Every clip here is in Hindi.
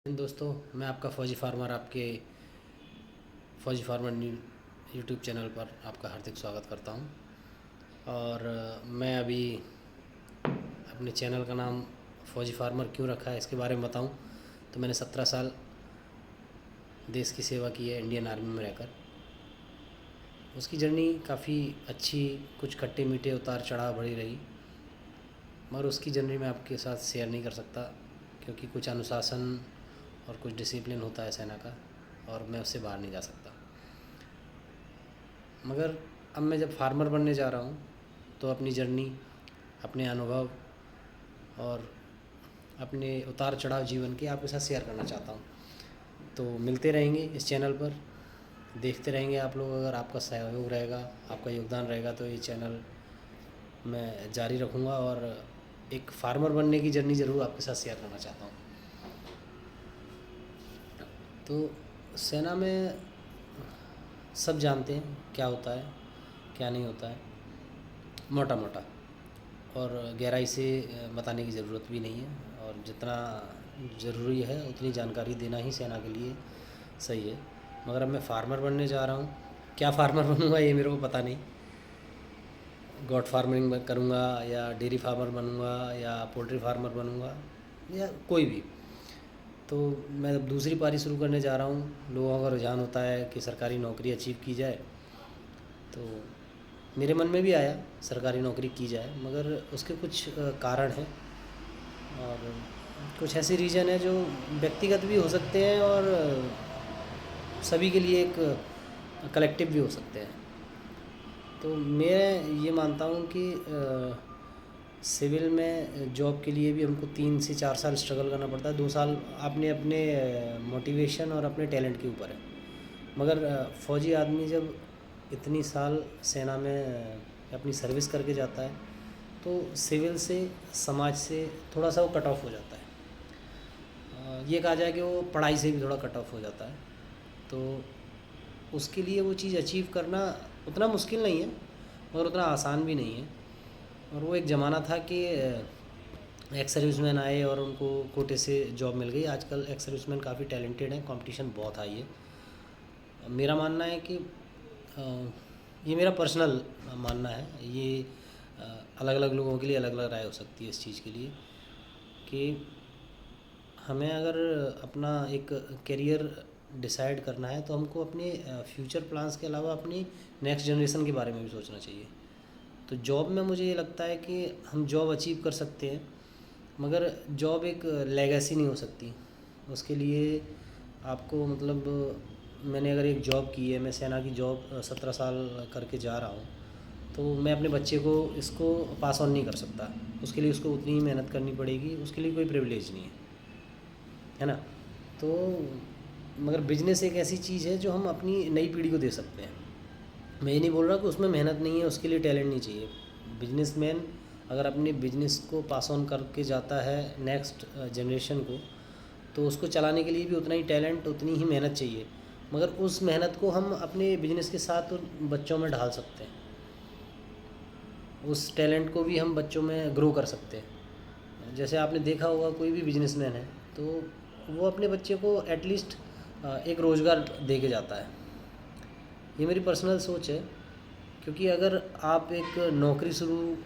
दोस्तों, मैं आपका फ़ौजी फार्मर आपके फ़ौजी फार्मर यूट्यूब चैनल पर आपका हार्दिक स्वागत करता हूं। और मैं अभी अपने चैनल का नाम फ़ौजी फार्मर क्यों रखा है इसके बारे में बताऊं तो मैंने 17 साल देश की सेवा की है इंडियन आर्मी में रहकर। उसकी जर्नी काफ़ी अच्छी, कुछ खट्टे मीठे उतार चढ़ाव भरी रही, मगर उसकी जर्नी मैं आपके साथ शेयर नहीं कर सकता क्योंकि कुछ अनुशासन और कुछ डिसिप्लिन होता है सेना का, और मैं उससे बाहर नहीं जा सकता। मगर अब मैं जब फार्मर बनने जा रहा हूँ तो अपनी जर्नी, अपने अनुभव और अपने उतार चढ़ाव जीवन के आपके साथ शेयर करना चाहता हूँ। तो मिलते रहेंगे इस चैनल पर, देखते रहेंगे आप लोग। अगर आपका सहयोग रहेगा, आपका योगदान रहेगा तो ये चैनल मैं जारी रखूँगा और एक फार्मर बनने की जर्नी ज़रूर आपके साथ शेयर करना चाहता हूँ। तो सेना में सब जानते हैं क्या होता है, क्या नहीं होता है, मोटा मोटा, और गहराई से बताने की ज़रूरत भी नहीं है। और जितना ज़रूरी है उतनी जानकारी देना ही सेना के लिए सही है। मगर अब मैं फार्मर बनने जा रहा हूँ, क्या फार्मर बनूँगा ये मेरे को पता नहीं। गॉट फार्मिंग करूँगा या डेयरी फार्मर बनूँगा या पोल्ट्री फार्मर बनूँगा या कोई भी। तो मैं अब दूसरी पारी शुरू करने जा रहा हूँ। लोगों का रुझान होता है कि सरकारी नौकरी अचीव की जाए, तो मेरे मन में भी आया सरकारी नौकरी की जाए, मगर उसके कुछ कारण हैं और कुछ ऐसे रीज़न है जो व्यक्तिगत भी हो सकते हैं और सभी के लिए एक कलेक्टिव भी हो सकते हैं। तो मैं ये मानता हूँ कि सिविल में जॉब के लिए भी हमको 3 से 4 साल स्ट्रगल करना पड़ता है। 2 साल आपने अपने मोटिवेशन और अपने टैलेंट के ऊपर है। मगर फ़ौजी आदमी जब इतनी साल सेना में अपनी सर्विस करके जाता है तो सिविल से, समाज से थोड़ा सा वो कट ऑफ हो जाता है। ये कहा जाए कि वो पढ़ाई से भी थोड़ा कट ऑफ हो जाता है। तो उसके लिए वो चीज़ अचीव करना उतना मुश्किल नहीं है, मगर उतना आसान भी नहीं है। और वो एक ज़माना था कि एक्स सर्विसमैन आए और उनको कोटे से जॉब मिल गई। आजकल एक्स सर्विसमैन काफ़ी टैलेंटेड हैं, कंपटीशन बहुत हाई है। मेरा मानना है कि ये मेरा पर्सनल मानना है, ये अलग अलग लोगों के लिए अलग अलग राय हो सकती है इस चीज़ के लिए, कि हमें अगर अपना एक करियर डिसाइड करना है तो हमको अपने फ्यूचर प्लान्स के अलावा अपनी नेक्स्ट जनरेशन के बारे में भी सोचना चाहिए। तो जॉब में मुझे ये लगता है कि हम जॉब अचीव कर सकते हैं, मगर जॉब एक लेगेसी नहीं हो सकती। उसके लिए आपको मतलब, मैंने अगर एक जॉब की है, मैं सेना की जॉब 17 साल करके जा रहा हूँ, तो मैं अपने बच्चे को इसको पास ऑन नहीं कर सकता। उसके लिए उसको उतनी ही मेहनत करनी पड़ेगी, उसके लिए कोई प्रिविलेज नहीं है ना। तो मगर बिजनेस एक ऐसी चीज़ है जो हम अपनी नई पीढ़ी को दे सकते हैं। मैं ये नहीं बोल रहा कि उसमें मेहनत नहीं है, उसके लिए टैलेंट नहीं चाहिए। बिजनेसमैन अगर अपने बिजनेस को पास ऑन करके जाता है नेक्स्ट जनरेशन को, तो उसको चलाने के लिए भी उतना ही टैलेंट, उतनी ही मेहनत चाहिए। मगर उस मेहनत को हम अपने बिजनेस के साथ बच्चों में ढाल सकते हैं, उस टैलेंट को भी हम बच्चों में ग्रो कर सकते हैं। जैसे आपने देखा होगा, कोई भी बिजनेसमैन है तो वो अपने बच्चे को एटलीस्ट एक रोज़गार दे के जाता है। ये मेरी पर्सनल सोच है, क्योंकि अगर आप एक नौकरी शुरू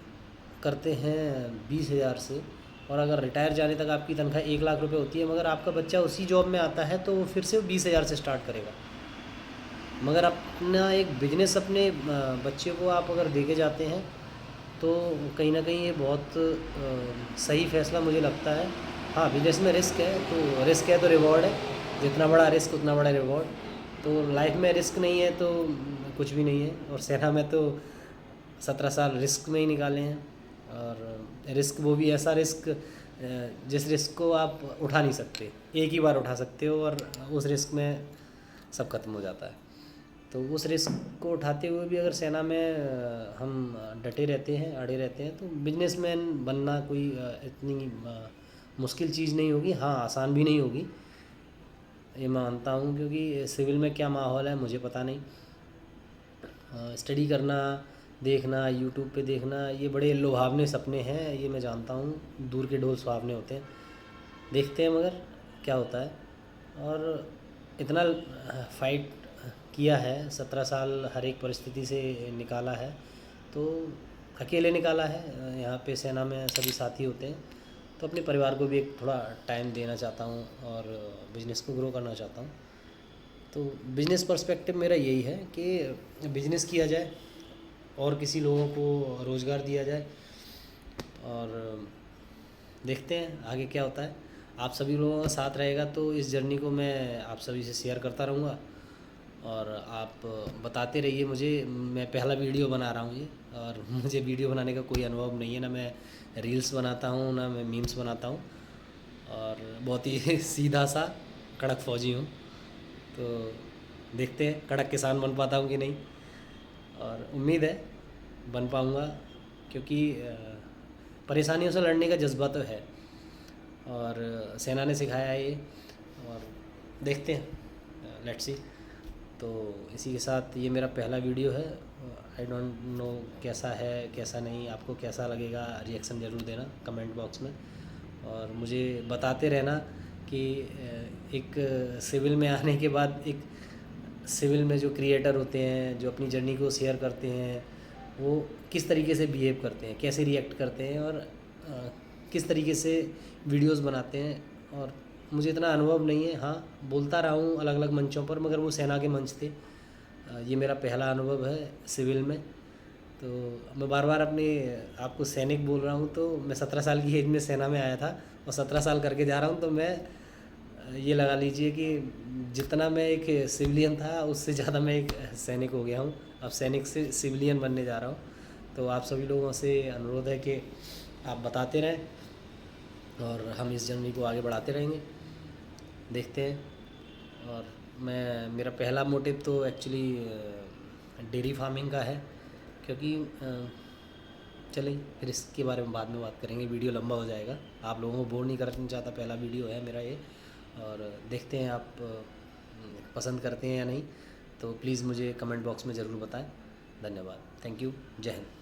करते हैं 20,000 से, और अगर रिटायर जाने तक आपकी तनख्वाह 1 लाख रुपए होती है, मगर आपका बच्चा उसी जॉब में आता है तो वो फिर से 20,000 से स्टार्ट करेगा। मगर अपना एक बिजनेस अपने बच्चे को आप अगर दे के जाते हैं तो कहीं ना कहीं ये बहुत सही फैसला मुझे लगता है। हाँ, बिजनेस में रिस्क है, तो रिस्क है तो रिवॉर्ड है, जितना बड़ा रिस्क उतना बड़ा रिवॉर्ड। तो लाइफ में रिस्क नहीं है तो कुछ भी नहीं है। और सेना में तो 17 साल रिस्क में ही निकाले हैं, और रिस्क वो भी ऐसा रिस्क जिस रिस्क को आप उठा नहीं सकते, एक ही बार उठा सकते हो, और उस रिस्क में सब खत्म हो जाता है। तो उस रिस्क को उठाते हुए भी अगर सेना में हम डटे रहते हैं, अड़े रहते हैं, तो बिजनेसमैन बनना कोई इतनी मुश्किल चीज़ नहीं होगी। हाँ, आसान भी नहीं होगी, ये मानता हूँ, क्योंकि सिविल में क्या माहौल है मुझे पता नहीं। स्टडी करना, देखना, यूट्यूब पे देखना, ये बड़े लुभावने सपने हैं, ये मैं जानता हूँ। दूर के डोल सुहावने होते हैं, देखते हैं मगर क्या होता है। और इतना फाइट किया है, 17 साल हर एक परिस्थिति से निकाला है। तो अकेले निकाला है, यहाँ पे सेना में सभी साथी होते हैं। तो अपने परिवार को भी एक थोड़ा टाइम देना चाहता हूँ और बिज़नेस को ग्रो करना चाहता हूँ। तो बिज़नेस पर्सपेक्टिव मेरा यही है कि बिज़नेस किया जाए और किसी लोगों को रोज़गार दिया जाए, और देखते हैं आगे क्या होता है। आप सभी लोगों का साथ रहेगा तो इस जर्नी को मैं आप सभी से शेयर करता रहूँगा, और आप बताते रहिए मुझे। मैं पहला वीडियो बना रहा हूँ ये, और मुझे वीडियो बनाने का कोई अनुभव नहीं है, ना मैं रील्स बनाता हूँ ना मैं मीम्स बनाता हूँ, और बहुत ही सीधा सा कड़क फौजी हूँ। तो देखते हैं कड़क किसान बन पाता हूँ कि नहीं, और उम्मीद है बन पाऊँगा, क्योंकि परेशानियों से लड़ने का जज्बा तो है, और सेना ने सिखाया है ये, और देखते हैं, लेट्स सी। तो इसी के साथ ये मेरा पहला वीडियो है। आई डोंट नो कैसा है कैसा नहीं, आपको कैसा लगेगा, रिएक्शन ज़रूर देना कमेंट बॉक्स में, और मुझे बताते रहना कि एक सिविल में आने के बाद, एक सिविल में जो क्रिएटर होते हैं जो अपनी जर्नी को शेयर करते हैं, वो किस तरीके से बिहेव करते हैं, कैसे रिएक्ट करते हैं, और किस तरीके से वीडियोस बनाते हैं। और मुझे इतना अनुभव नहीं है, हाँ बोलता रहा हूँ अलग अलग मंचों पर, मगर वो सेना के मंच थे। ये मेरा पहला अनुभव है सिविल में। तो मैं बार बार अपने आप को सैनिक बोल रहा हूँ, तो मैं 17 साल की एज में सेना में आया था, और 17 साल करके जा रहा हूँ। तो मैं ये लगा लीजिए कि जितना मैं एक सिविलियन था उससे ज़्यादा मैं एक सैनिक हो गया हूँ। अब सैनिक से सिविलियन बनने जा रहा हूँ। तो आप सभी लोगों से अनुरोध है कि आप बताते रहें, और हम इस जर्नी को आगे बढ़ाते रहेंगे, देखते हैं। और मेरा पहला मोटिव तो एक्चुअली डेयरी फार्मिंग का है, क्योंकि चलिए फिर इसके बारे में बाद में बात करेंगे, वीडियो लंबा हो जाएगा, आप लोगों को बोर नहीं करना चाहता, पहला वीडियो है मेरा ये। और देखते हैं आप पसंद करते हैं या नहीं। तो प्लीज़ मुझे कमेंट बॉक्स में ज़रूर बताएं। धन्यवाद, थैंक यू, जय हिंद।